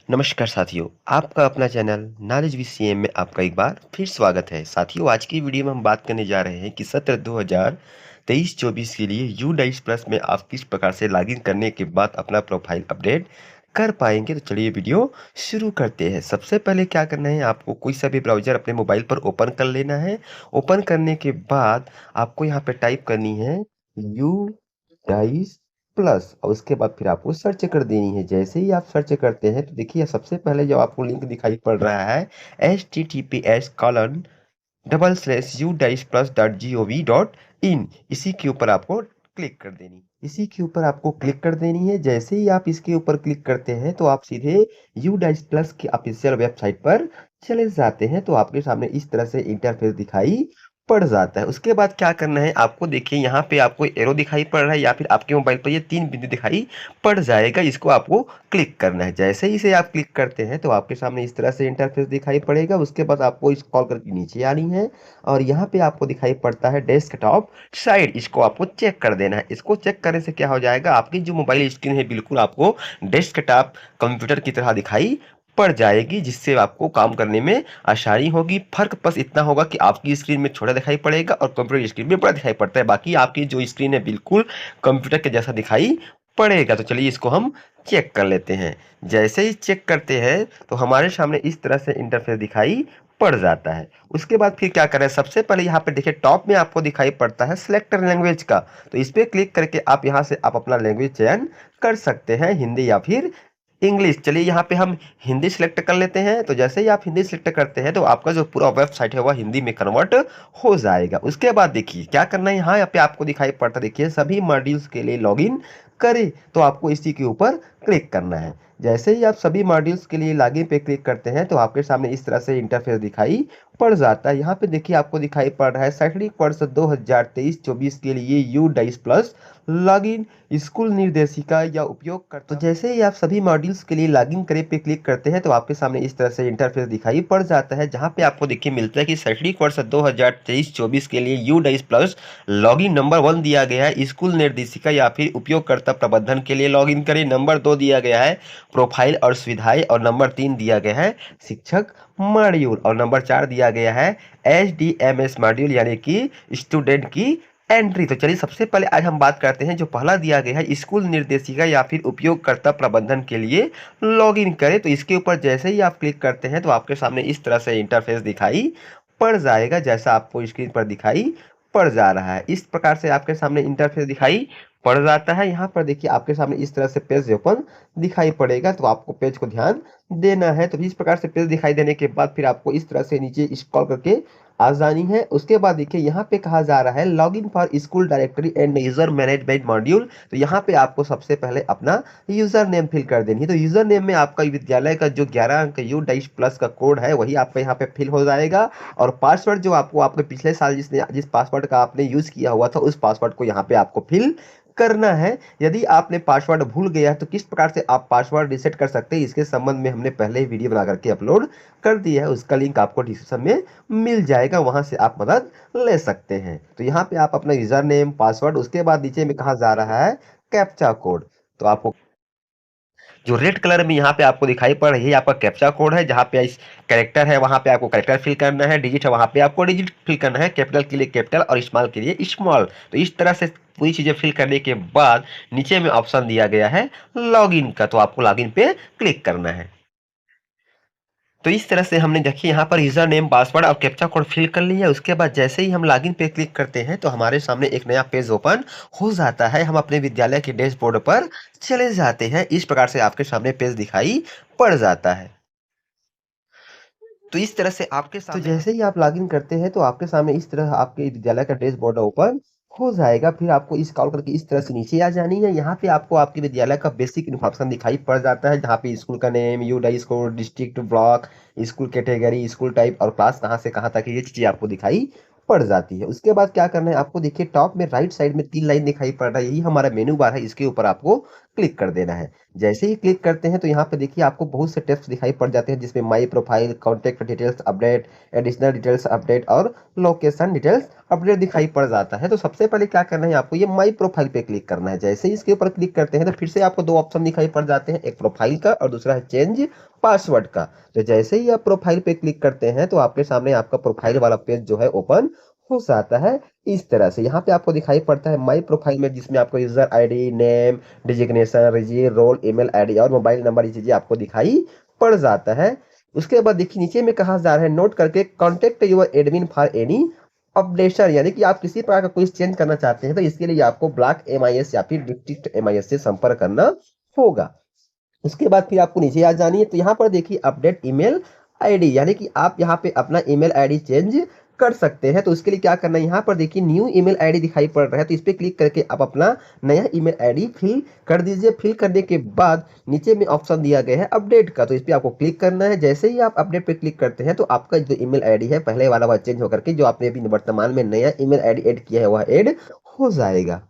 नमस्कार साथियों, आपका अपना चैनल नॉलेज विद सीएम में आपका एक बार फिर स्वागत है। साथियों, आज की वीडियो में हम बात करने जा रहे हैं कि सत्र 2023-24 के लिए यू डाइस प्लस में आप किस प्रकार से लॉगिन करने के बाद अपना प्रोफाइल अपडेट कर पाएंगे। तो चलिए वीडियो शुरू करते हैं। सबसे पहले क्या करना है, आपको कोई सा भी ब्राउजर अपने मोबाइल पर ओपन कर लेना है। ओपन करने के बाद आपको यहाँ पे टाइप करनी है यू डाइस प्लस और उसके बाद फिर आपको सर्च कर देनी है। जैसे ही आप सर्च करते हैं तो देखिए सबसे पहले जो आपको लिंक दिखाई पड़ रहा है https://udaiceplus.gov.in, इसी के ऊपर आपको क्लिक कर देनी। इसी के ऊपर आपको क्लिक कर देनी है। जैसे ही आप इसके ऊपर क्लिक करते हैं तो आप सीधे यू डाइस प्लस की ऑफिशियल वेबसाइट पर चले जाते हैं। तो आपके सामने इस तरह से इंटरफेस दिखाई पड़ जाता है। उसके बाद क्या करना है, आपको देखिए यहाँ पे आपको एरो दिखाई पड़ रहा है या फिर आपके मोबाइल पर ये 3 बिंदु दिखाई पड़ जाएगा। इसको आपको क्लिक करना है। जैसे ही इसे आप क्लिक करते हैं तो आपके सामने इस तरह से इंटरफेस दिखाई पड़ेगा। उसके बाद आपको स्क्रॉल करके नीचे आनी है और यहाँ पे आपको दिखाई पड़ता है डेस्कटॉप साइड, इसको आपको चेक कर देना है। इसको चेक करने से क्या हो जाएगा, आपकी जो मोबाइल स्क्रीन है बिल्कुल आपको डेस्कटॉप कंप्यूटर की तरह दिखाई पड़ जाएगी, जिससे आपको काम करने में आसानी होगी। फर्क बस इतना होगा कि आपकी स्क्रीन में छोटा दिखाई पड़ेगा और कंप्यूटर की स्क्रीन में बड़ा दिखाई पड़ता है। बाकी आपकी जो स्क्रीन है बिल्कुल कंप्यूटर के जैसा दिखाई पड़ेगा। तो चलिए इसको हम चेक कर लेते हैं। जैसे ही चेक करते हैं तो हमारे सामने इस तरह से इंटरफेस दिखाई पड़ जाता है। उसके बाद फिर क्या करें, सबसे पहले यहाँ पे देखिए टॉप में आपको दिखाई पड़ता है सिलेक्टर लैंग्वेज का। तो इस पे क्लिक करके आप यहाँ से आप अपना लैंग्वेज चयन कर सकते हैं, हिंदी या फिर इंग्लिश। चलिए यहाँ पे हम हिंदी सिलेक्ट कर लेते हैं। तो जैसे ही आप हिंदी सिलेक्ट करते हैं तो आपका जो पूरा वेबसाइट है वह हिंदी में कन्वर्ट हो जाएगा। उसके बाद देखिए क्या करना है, यहाँ पे आपको दिखाई पड़ता है, देखिए सभी मॉड्यूल्स के लिए लॉगिन करें। तो आपको इसी के ऊपर क्लिक करना है। जैसे ही आप सभी मॉड्यूल्स के लिए लॉगिन पे क्लिक करते हैं तो आपके सामने इस तरह से इंटरफेस दिखाई पड़ जाता है। यहाँ पे देखिए आपको दिखाई पड़ रहा है शैक्षणिक वर्ष 2023-24 के लिए you dice plus login school निर्देशिका या उपयोगकर्ता। तो जैसे ही आप सभी मॉड्यूल्स के लिए लॉगिन करें पे क्लिक करते हैं तो आपके सामने इस तरह से इंटरफेस दिखाई पड़ जाता है, जहां पे आपको देखिए मिलता है कि शैक्षणिक वर्ष 2023-24 के लिए you dice plus login number 1 दिया गया है स्कूल निर्देशिका या फिर उपयोगकर्ता प्रबंधन के लिए लॉगिन करें। नंबर 2 दिया गया है प्रोफाइल और सुविधाएं और नंबर 3 दिया गया है शिक्षक मॉड्यूल और नंबर 4 दिया गया है एच मॉड्यूल यानी कि स्टूडेंट की एंट्री। तो चलिए सबसे पहले आज हम बात करते हैं जो पहला दिया गया है स्कूल निर्देशिका या फिर उपयोगकर्ता प्रबंधन के लिए लॉगिन करें। तो इसके ऊपर जैसे ही आप क्लिक करते हैं तो आपके सामने इस तरह से इंटरफेस दिखाई पड़ जाएगा, जैसा आपको स्क्रीन पर दिखाई पड़ जा रहा है। इस प्रकार से आपके सामने इंटरफेस दिखाई पड़ जाता है। यहाँ पर देखिए आपके सामने इस तरह से पेज ओपन दिखाई पड़ेगा, तो आपको पेज को ध्यान देना है। तो इस प्रकार से पेज दिखाई देने के बाद फिर आपको इस तरह से नीचे स्क्रॉल करके आ जानी है। उसके बाद देखिए यहाँ पे कहा जा रहा है login for school directory and user management module. तो यहाँ पे आपको सबसे पहले अपना यूजर नेम फिल कर देनी है। तो यूजर नेम में आपका विद्यालय का जो 11 अंक यू डाइस प्लस का कोड है वही आपका यहाँ पे फिल हो जाएगा। और पासवर्ड जो आपको आपके पिछले साल जिस पासवर्ड का आपने यूज किया हुआ था उस पासवर्ड को यहाँ पे आपको फिल करना है। यदि आपने पासवर्ड भूल गया है तो किस प्रकार से आप पासवर्ड रीसेट कर सकते हैं, इसके संबंध में हमने पहले ही वीडियो बना करके अपलोड कर दिया है। उसका लिंक आपको डिस्क्रिप्शन में मिल जाएगा, वहां से आप मदद ले सकते हैं। तो यहाँ पे आप अपना यूजर नेम पासवर्ड, उसके बाद नीचे में कहा जा रहा है कैप्चा कोड। तो आपको जो रेड कलर में यहाँ पे आपको दिखाई पड़ रही है आपका कैप्चा कोड है। जहाँ पे इस कैरेक्टर है वहाँ पे आपको कैरेक्टर फिल करना है, डिजिट है वहाँ पे आपको डिजिट फिल करना है, कैपिटल के लिए कैपिटल और स्मॉल के लिए स्मॉल। तो इस तरह से पूरी चीजें फिल करने के बाद नीचे में ऑप्शन दिया गया है लॉगिन का, तो आपको लॉगिन पे क्लिक करना है। तो इस तरह से हमने देखिए यहाँ पर यूजर नेम पासवर्ड और कैप्चा कोड फिल कर लिया। उसके बाद जैसे ही हम लॉगिन पे क्लिक करते हैं तो हमारे सामने एक नया पेज ओपन हो जाता है। हम अपने विद्यालय के डैशबोर्ड पर चले जाते हैं। इस प्रकार से आपके सामने पेज दिखाई पड़ जाता है। तो इस तरह से आपके सामने जैसे ही आप लॉगिन करते हैं तो आपके सामने इस तरह आपके विद्यालय का डैशबोर्ड ओपन हो जाएगा। फिर आपको इस कॉल करके इस तरह से नीचे आ जानी है। यहाँ पे आपको आपके विद्यालय का बेसिक इन्फॉर्मेशन दिखाई पड़ जाता है, जहाँ पे स्कूल का name, UDISE school, district, block, school category, school type और क्लास कहाँ से कहाँ तक है, ये चीजें आपको दिखाई पड़ जाती है। उसके बाद क्या करना है, आपको देखिए टॉप में राइट साइड में 3 लाइन दिखाई पड़ रहा है, यही हमारा मेनू बार है। इसके ऊपर आपको क्लिक कर देना है। जैसे ही क्लिक करते हैं तो यहाँ पे देखिए आपको बहुत से टेक्स्ट दिखाई पड़ जाते हैं, जिसमें my profile, contact details update, additional details update और लोकेशन डिटेल्स अपडेट दिखाई पड़ जाता है। तो सबसे पहले क्या करना है, आपको ये माई प्रोफाइल पे क्लिक करना है। जैसे ही इसके ऊपर क्लिक करते हैं तो फिर से आपको दो ऑप्शन दिखाई पड़ जाते हैं, एक प्रोफाइल का और दूसरा है चेंज पासवर्ड का। तो जैसे ही आप प्रोफाइल पे क्लिक करते हैं तो आपके सामने आपका प्रोफाइल वाला पेज जो है ओपन हो जाता है। इस तरह से यहाँ पे आपको दिखाई पड़ता है माई प्रोफाइल में, जिसमें आपको यूजर आईडी, नेम, डिजिग्नेशन, रिजी, रोल, ईमेल आईडी और मोबाइल नंबर, ये चीजें आपको दिखाई पड़ जाता है। उसके बाद देखिए नीचे में कहा जा रहा है नोट करके contact your admin for any updation, यानी कि आप किसी प्रकार का कोई चेंज करना चाहते हैं तो इसके लिए आपको ब्लॉक एमआईएस या फिर डिस्ट्रिक्ट एमआईएस से संपर्क करना होगा। उसके बाद फिर आपको नीचे आ जानी है, तो यहाँ पर देखिए अपडेट ईमेल आईडी, यानी कि आप यहाँ पे अपना ईमेल आईडी चेंज कर सकते हैं। तो उसके लिए क्या करना है, यहाँ पर देखिए न्यू ईमेल आईडी दिखाई पड़ रहा है, तो इस पे क्लिक करके आप अपना नया ईमेल आईडी फिल कर दीजिए। फिल करने के बाद नीचे में ऑप्शन दिया गया है अपडेट का, तो इस पे आपको क्लिक करना है। जैसे ही आप अपडेट पे क्लिक करते हैं तो आपका जो ईमेल आईडी है पहले वाला वह चेंज होकर के जो आपने अभी वर्तमान में नया ईमेल आईडी ऐड किया है वह ऐड हो जाएगा।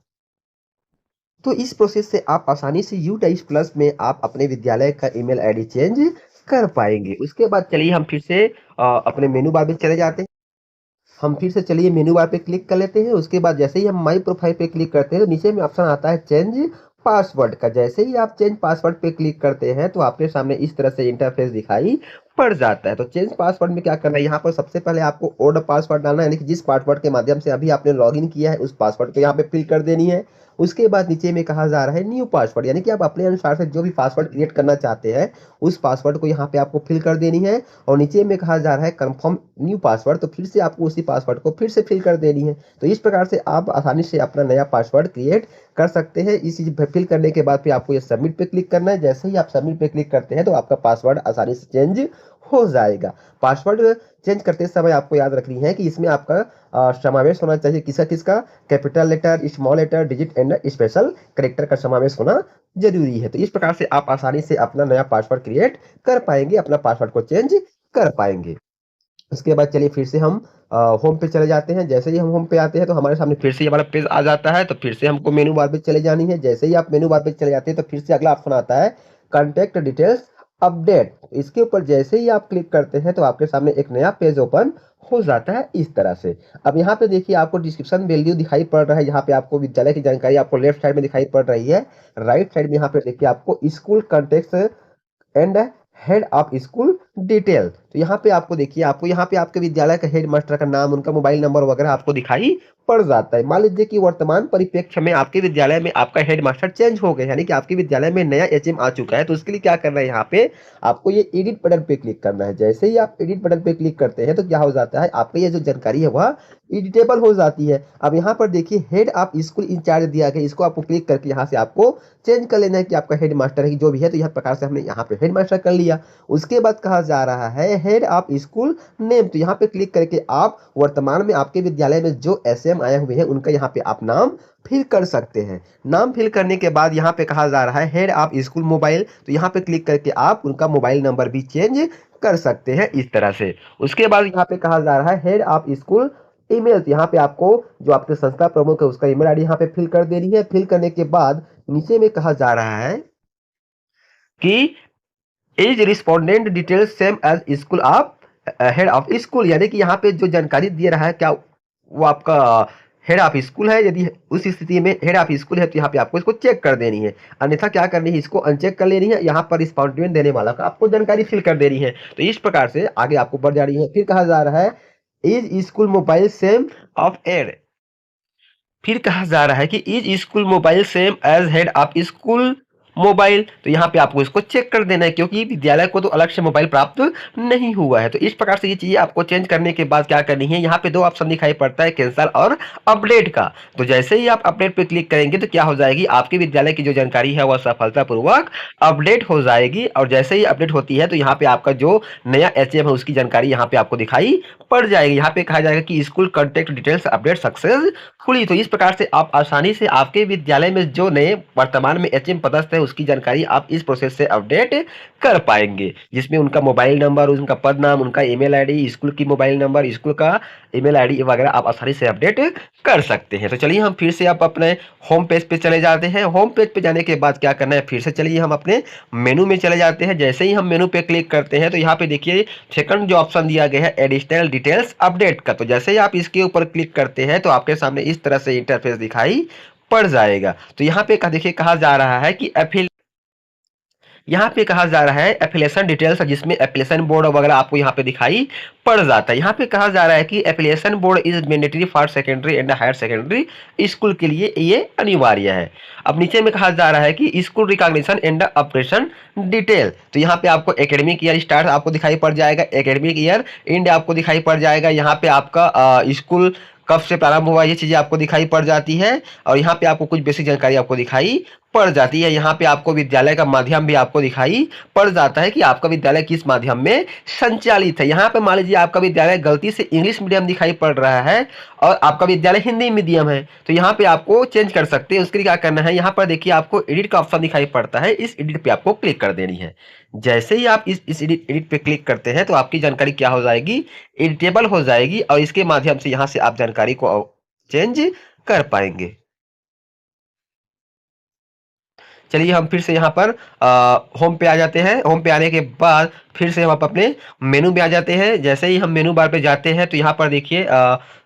तो इस प्रोसेस से आप आसानी से यू डाइस प्लस में आप अपने विद्यालय का ईमेल आईडी चेंज कर पाएंगे। उसके बाद चलिए हम फिर से अपने मेनू बार में चले जाते हैं। हम फिर से चलिए मेनू बार पे क्लिक कर लेते हैं। उसके बाद जैसे ही हम माई प्रोफाइल पे क्लिक करते हैं तो नीचे में ऑप्शन आता है चेंज पासवर्ड का। जैसे ही आप चेंज पासवर्ड पे क्लिक करते हैं तो आपके सामने इस तरह से इंटरफेस दिखाई पड़ जाता है। तो चेंज पासवर्ड में क्या करना है, यहाँ पर सबसे पहले आपको ओल्ड पासवर्ड डालना है, यानी कि जिस पासवर्ड के माध्यम से अभी आपने लॉगिन किया है उस पासवर्ड को यहाँ पे फिल कर देनी है। उसके बाद नीचे में कहा जा रहा है न्यू पासवर्ड, यानी कि आप अपने अनुसार से जो भी पासवर्ड क्रिएट करना चाहते हैं उस पासवर्ड को यहाँ पे आपको फिल कर देनी है। और नीचे में कहा जा रहा है कंफर्म न्यू पासवर्ड, तो फिर से आपको उसी पासवर्ड को फिर से फिल कर देनी है। तो इस प्रकार से आप आसानी से अपना नया पासवर्ड क्रिएट कर सकते हैं। इस चीज फिल करने के बाद फिर आपको ये सबमिट पे क्लिक करना है। जैसे ही आप सबमिट पे क्लिक करते हैं तो आपका पासवर्ड आसानी से चेंज हो जाएगा। पासवर्ड चेंज करते समय आपको याद रखनी है कि इसमें आपका समावेश होना चाहिए किसका किसका, capital letter, small letter, digit and special character का समावेश होना जरूरी है। तो इस प्रकार से आप आसानी से अपना नया पासवर्ड क्रिएट कर पाएंगे, अपना पासवर्ड को चेंज कर पाएंगे। उसके बाद चलिए फिर से हम होम पे चले जाते हैं। जैसे ही हम होम पे आते हैं तो हमारे सामने फिर से ये वाला पेज आ जाता है। तो फिर से हमको मेनू बार पे चले जानी है। जैसे ही आप मेनू बार पे चले जाते हैं तो फिर से अगला ऑप्शन आता है कॉन्टैक्ट डिटेल्स अपडेट। इसके ऊपर जैसे ही आप क्लिक करते हैं तो आपके सामने एक नया पेज ओपन हो जाता है इस तरह से। अब यहाँ पे देखिए आपको डिस्क्रिप्शन वैल्यू दिखाई पड़ रहा है, यहाँ पे आपको विद्यालय की जानकारी आपको लेफ्ट साइड में दिखाई पड़ रही है। राइट साइड में यहाँ पे देखिए आपको school contact and head of school detail. तो यहाँ पे आपको देखिए आपको यहाँ पे आपके विद्यालय का हेड मास्टर का नाम, उनका मोबाइल नंबर वगैरह आपको दिखाई पड़ जाता है। मान लीजिए कि वर्तमान परिप्रेक्ष्य में आपके विद्यालय में आपका हेड मास्टर चेंज हो गया, यानी कि आपके विद्यालय में नया एचएम आ चुका है। तो उसके लिए क्या करना है, यहाँ पे आपको ये एडिट बटन पे क्लिक करना है। जैसे ही आप एडिट बटन पे क्लिक करते हैं तो क्या हो जाता है, आपका ये जो जानकारी है वह एडिटेबल हो जाती है। अब यहाँ पर देखिए हेड ऑफ स्कूल इंचार्ज दिया गया, इसको आपको क्लिक करके यहाँ से आपको चेंज कर लेना है कि आपका हेड मास्टर है जो भी है। तो यह प्रकार से हमने यहाँ पे हेड मास्टर कर लिया। उसके बाद कहा जा रहा है हेड ऑफ स्कूल नेम, तो यहाँ पे क्लिक करके आप वर्तमान में आपके विद्यालय में जो एसएम आए हुए हैं उनका यहाँ पे आप नाम फिल कर सकते हैं। नाम फिल करने के बाद यहाँ पे कहा जा रहा है हेड ऑफ स्कूल मोबाइल, तो यहाँ पे क्लिक करके आप उनका मोबाइल नंबर भी चेंज कर सकते हैं इस तरह से। उसके बाद यहाँ पे कहा जा रहा है हेड ऑफ स्कूल ईमेल, तो यहाँ पे आपको जो आपके संस्था प्रमुख है उसका ईमेल आईडी यहाँ पे फिल कर देनी है। फिल करने के बाद नीचे में कहा जा रहा है कि is respondent details same as school of head of school, यानी कि यहाँ पे जो जानकारी दे रहा है क्या वो आपका हेड ऑफ स्कूल है। यदि उस स्थिति में हेड ऑफ स्कूल है तो यहाँ पे आपको इसको चेक कर देनी है, अन्यथा क्या करनी है, इसको अनचेक कर लेनी है। यहाँ पर रिस्पॉन्डेंट देने वाला का आपको जानकारी फिल कर देनी है। तो इस प्रकार से आगे आपको बढ़ जा रही है। फिर कहा जा रहा है is school mobile same of head, फिर कहा जा रहा है कि is school mobile same as head of school mobile, तो यहाँ पे आपको इसको चेक कर देना है क्योंकि विद्यालय को तो अलग से मोबाइल प्राप्त नहीं हुआ है। तो इस प्रकार से ये चीजें आपको चेंज करने के बाद क्या करनी है, यहाँ पे दो ऑप्शन दिखाई पड़ता है कैंसल और अपडेट का। तो जैसे ही आप अपडेट पे क्लिक करेंगे तो क्या हो जाएगी, आपके विद्यालय की जो जानकारी है वह सफलतापूर्वक अपडेट हो जाएगी। और जैसे ही अपडेट होती है तो यहाँ पे आपका जो नया एचएम है उसकी जानकारी यहाँ पे आपको दिखाई पड़ जाएगी। यहाँ पे कहा जाएगा कि school contact details update successfully. तो इस प्रकार से आप आसानी से आपके विद्यालय में जो नए वर्तमान में एचएम पदस्थ है उसकी जानकारी आप इस प्रोसेस से अपडेट कर पाएंगे, जिसमें उनका मोबाइल नंबर, उनका पद नाम, उनका ईमेल आईडी, स्कूल की मोबाइल नंबर, स्कूल का ईमेल आईडी वगैरह आप आसानी से अपडेट कर सकते हैं। तो चलिए हम फिर से आप अपने होम पेज पे चले जाते हैं। होम पेज पे जाने के बाद क्या करना है, फिर से चलिए हम अपने मेनू में चले जाते हैं। जैसे ही हम मेनू पे क्लिक करते हैं तो यहाँ पे देखिए सेकंड जो ऑप्शन दिया गया है एडिशनल डिटेल्स अपडेट का, तो जैसे ही आप इसके ऊपर क्लिक करते हैं तो आपके सामने इस तरह से इंटरफेस दिखाई पड़ जाएगा। तो यहाँ पे देखिए कहा जा रहा है कि यहाँ पे कहा जा रहा है एफिलिएशन डिटेल्स, जिसमें एफिलिएशन बोर्ड वगैरह आपको यहाँ पे दिखाई पड़ जाता है। यहाँ पे कहा जा रहा है कि affiliation board is mandatory for secondary and higher secondary school के लिए ये अनिवार्य है। अब नीचे में कहा जा रहा है कि school recognition and operation detail, तो यहाँ पे आपको एकेडमिक ईयर स्टार्ट आपको दिखाई पड़ जाएगा, एकेडमिक ईयर एंड आपको दिखाई पड़ जाएगा। यहाँ पे आपका स्कूल कब से प्रारंभ हुआ ये चीजें आपको दिखाई पड़ जाती है, और यहाँ पे आपको कुछ बेसिक जानकारी आपको दिखाई पड़ जाती है। यहाँ पे आपको विद्यालय का माध्यम भी आपको दिखाई पड़ जाता है कि आपका विद्यालय किस माध्यम में संचालित है। यहाँ पे मान लीजिए आपका विद्यालय गलती से इंग्लिश मीडियम दिखाई पड़ रहा है और आपका विद्यालय हिंदी मीडियम है, तो यहाँ पे आपको चेंज कर सकते हैं। उसके लिए क्या करना है, यहाँ पर देखिए आपको एडिट का ऑप्शन दिखाई पड़ता है, इस एडिट पे आपको क्लिक कर देनी है। जैसे ही आप इस एडिट पे क्लिक करते हैं तो आपकी जानकारी क्या हो जाएगी, एडिटेबल हो जाएगी, और इसके माध्यम से यहाँ से आप जानकारी को चेंज कर पाएंगे। चलिए हम फिर से यहाँ पर होम पे आ जाते हैं। होम पे आने के बाद फिर से हम अपने मेनू में आ जाते हैं। जैसे ही हम मेनू बार पे जाते हैं तो यहाँ पर देखिए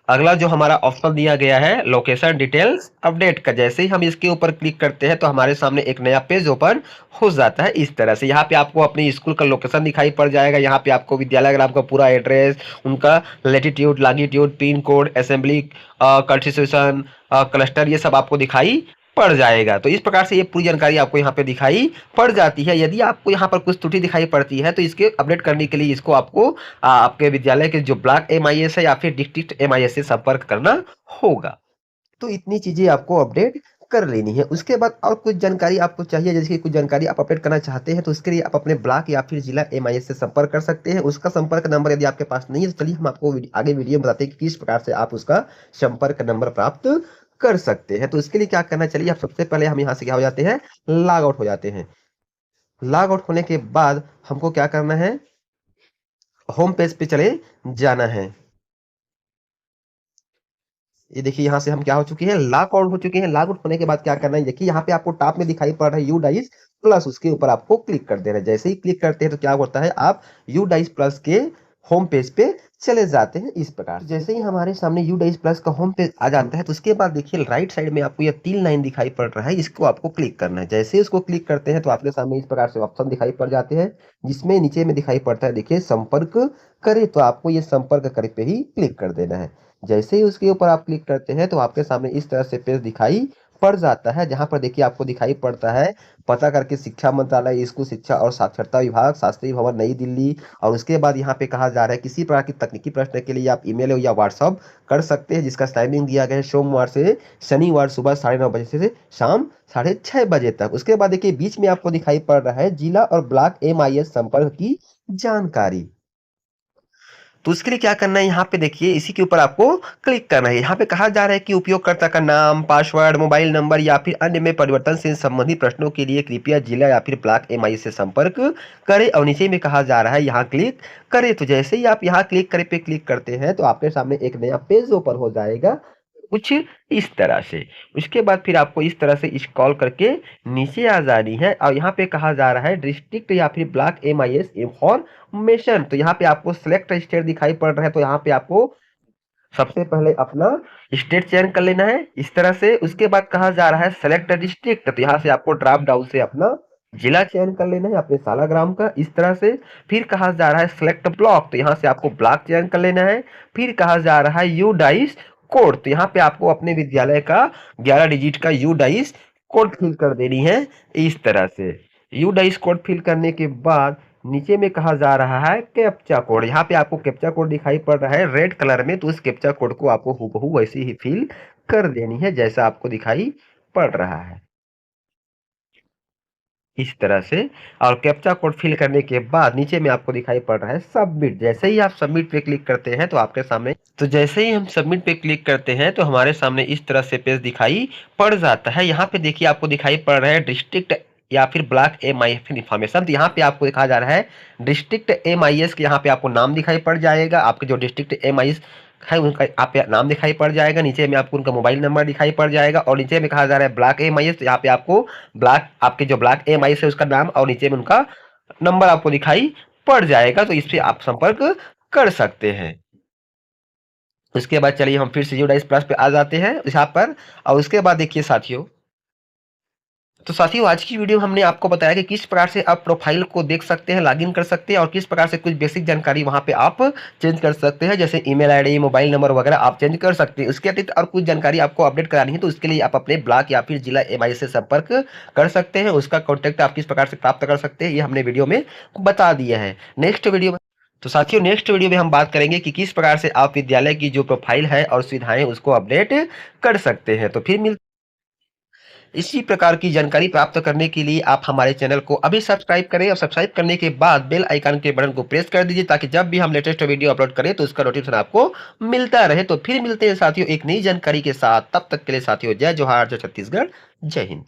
अगला जो हमारा ऑप्शन दिया गया है लोकेशन डिटेल्स अपडेट का, जैसे ही हम इसके ऊपर क्लिक करते हैं तो हमारे सामने एक नया पेज ओपन हो जाता है। इस तरह से यहाँ पे आपको अपनी स्कूल का लोकेशन दिखाई पड़ जाएगा। यहाँ पे आपको विद्यालय का पूरा एड्रेस, उनका latitude, longitude, pin code, assembly constitution, cluster, ये सब आपको दिखाई पड़ जाएगा। तो इस प्रकार से ये पूरी जानकारी आपको यहाँ पे दिखाई पड़ जाती है। यदि आपको यहाँ पर कुछ त्रुटि दिखाई पड़ती है तो इसके अपडेट करने के लिए इसको आपको आपके विद्यालय के जो ब्लॉक MIS है या फिर डिस्ट्रिक्ट MIS से संपर्क करना होगा। तो इतनी चीजें आपको अपडेट कर लेनी है। उसके बाद और कुछ जानकारी आपको चाहिए, जैसे कि कुछ जानकारी आप अपडेट करना चाहते हैं तो इसके लिए आप अपने ब्लॉक या फिर जिला MIS से संपर्क कर सकते हैं। उसका संपर्क नंबर यदि आपके पास नहीं है तो चलिए हम आपको आगे वीडियो में बताते हैं कि किस प्रकार से आप उसका संपर्क नंबर प्राप्त कर सकते हैं। तो इसके लिए क्या करना है, चलिए आप सबसे पहले हम यहाँ से क्या हो जाते हैं, लॉग आउट हो जाते हैं। लॉग आउट होने के बाद हमको क्या करना है, होम पेज पे चले जाना है। ये देखिए यहाँ से हम क्या हो चुके हैं, लॉग आउट हो चुके हैं। लॉग आउट होने के बाद क्या करना है, देखिए यहाँ पे आपको टॉप में दिखाई पड़ रहा है यूडाइस प्लस, उसके ऊपर आपको क्लिक कर देना है। जैसे ही क्लिक करते हैं तो क्या होता है, आप यूडाइस प्लस के होम पेज पे चले जाते हैं। इस प्रकार जैसे ही हमारे सामने यूडाइस प्लस का होम पेज आ जाता है तो उसके बाद देखिए राइट साइड में आपको ये 3 लाइन दिखाई पड़ रहा है, इसको आपको क्लिक करना है। जैसे ही इसको क्लिक करते हैं तो आपके सामने इस प्रकार से ऑप्शन दिखाई पड़ जाते हैं, जिसमें नीचे में दिखाई पड़ता है देखिए संपर्क करें, तो आपको ये संपर्क करें पे ही क्लिक कर देना है। जैसे ही उसके ऊपर आप क्लिक करते हैं तो आपके सामने इस तरह से पेज दिखाई पड़ जाता है, जहां पर देखिए आपको दिखाई पड़ता है पता करके शिक्षा मंत्रालय, स्कूल शिक्षा और साक्षरता विभाग, शास्त्री भवन, नई दिल्ली। और उसके बाद यहाँ पे कहा जा रहा है किसी प्रकार की तकनीकी प्रश्न के लिए आप ईमेल या व्हाट्सअप कर सकते हैं, जिसका टाइमिंग दिया गया है सोमवार से शनिवार सुबह 9:30 बजे से शाम 6:30 बजे तक। उसके बाद देखिए बीच में आपको दिखाई पड़ रहा है जिला और ब्लॉक MIS संपर्क की जानकारी। तो उसके लिए क्या करना है, यहाँ पे देखिए इसी के ऊपर आपको क्लिक करना है। यहाँ पे कहा जा रहा है कि उपयोगकर्ता का नाम, पासवर्ड, मोबाइल नंबर या फिर अन्य में परिवर्तन से संबंधित प्रश्नों के लिए कृपया जिला या फिर ब्लॉक MIS से संपर्क करें, और नीचे में कहा जा रहा है यहाँ क्लिक करें। तो जैसे ही आप यहाँ क्लिक करे पे क्लिक करते हैं तो आपके सामने एक नया पेज ओपन हो जाएगा कुछ इस तरह से। उसके बाद फिर आपको इस तरह से स्क्रॉल करके नीचे आ जानी है, और यहाँ पे कहा जा रहा है डिस्ट्रिक्ट या फिर ब्लॉक MIS इंफॉर्मेशन, तो यहाँ पे आपको सिलेक्ट स्टेट दिखाई पड़ रहा है, तो यहाँ पे आपको सबसे पहले अपना स्टेट चयन कर लेना है इस तरह से। उसके बाद कहा जा रहा है सेलेक्ट डिस्ट्रिक्ट, तो यहाँ से आपको ड्रॉप डाउन से अपना जिला चयन कर लेना है अपने सालाग्राम का इस तरह से। फिर कहा जा रहा है सेलेक्ट ब्लॉक, तो यहाँ से आपको ब्लॉक चयन कर लेना है। फिर कहा जा रहा है यू डाइस कोड, तो यहाँ पे आपको अपने विद्यालय का 11 डिजिट का यू डाइस कोड फिल कर देनी है इस तरह से। यू डाइस कोड फिल करने के बाद नीचे में कहा जा रहा है कैप्चा कोड, यहाँ पे आपको कैप्चा कोड दिखाई पड़ रहा है रेड कलर में, तो उस कैप्चा कोड को आपको हूबहू वैसे ही फिल कर देनी है जैसा आपको दिखाई पड़ रहा है इस तरह से। और कैप्चा कोड फिल करने के बाद नीचे में आपको दिखाई पड़ रहा है सबमिट। जैसे ही आप सबमिट पे क्लिक करते हैं तो आपके सामने, तो जैसे ही हम सबमिट पे क्लिक करते हैं तो हमारे सामने इस तरह से पेज दिखाई पड़ जाता है। यहाँ पे देखिए आपको दिखाई पड़ रहा है डिस्ट्रिक्ट या फिर ब्लॉक एमआईएस इन्फॉर्मेशन। तो यहाँ पे आपको दिखाया जा रहा है डिस्ट्रिक्ट एमआईएस के, यहाँ पे आपको नाम दिखाई पड़ जाएगा, आपके जो डिस्ट्रिक्ट एमआईएस है उनका आप नाम दिखाई पड़ जाएगा, नीचे में आपको उनका मोबाइल नंबर दिखाई पड़ जाएगा, और नीचे में कहा जा रहा है ब्लॉक एमआईएस, यहाँ पे आपको ब्लॉक आपके जो ब्लॉक एमआईएस है उसका नाम और नीचे में उनका नंबर आपको दिखाई पड़ जाएगा। तो इस पे आप संपर्क कर सकते हैं। उसके बाद चलिए हम फिर से यूडाइस प्लस पे आ जाते हैं यहाँ पर, और उसके बाद देखिए साथियों, तो साथियों आज की वीडियो हमने आपको बताया कि किस प्रकार से आप प्रोफाइल को देख सकते हैं, लॉगिन कर सकते हैं, और किस प्रकार से कुछ बेसिक जानकारी वहां पे आप चेंज कर सकते हैं, जैसे ईमेल आईडी, मोबाइल नंबर वगैरह आप चेंज कर सकते हैं। उसके अतिरिक्त और कुछ जानकारी आपको अपडेट करानी है तो उसके लिए आप अपने ब्लॉक या फिर जिला एमआई से संपर्क कर सकते हैं। उसका कॉन्टैक्ट आप किस प्रकार से प्राप्त कर सकते हैं ये हमने वीडियो में बता दिया है। नेक्स्ट वीडियो में, तो साथियों नेक्स्ट वीडियो में हम बात करेंगे कि किस प्रकार से आप विद्यालय की जो प्रोफाइल है और सुविधाएं उसको अपडेट कर सकते हैं। तो फिर मिल इसी प्रकार की जानकारी प्राप्त करने के लिए आप हमारे चैनल को अभी सब्सक्राइब करें, और सब्सक्राइब करने के बाद बेल आइकन के बटन को प्रेस कर दीजिए ताकि जब भी हम लेटेस्ट वीडियो अपलोड करें तो उसका नोटिफिकेशन आपको मिलता रहे। तो फिर मिलते हैं साथियों एक नई जानकारी के साथ, तब तक के लिए साथियों जय जोहार, जय छत्तीसगढ़, जय हिंद।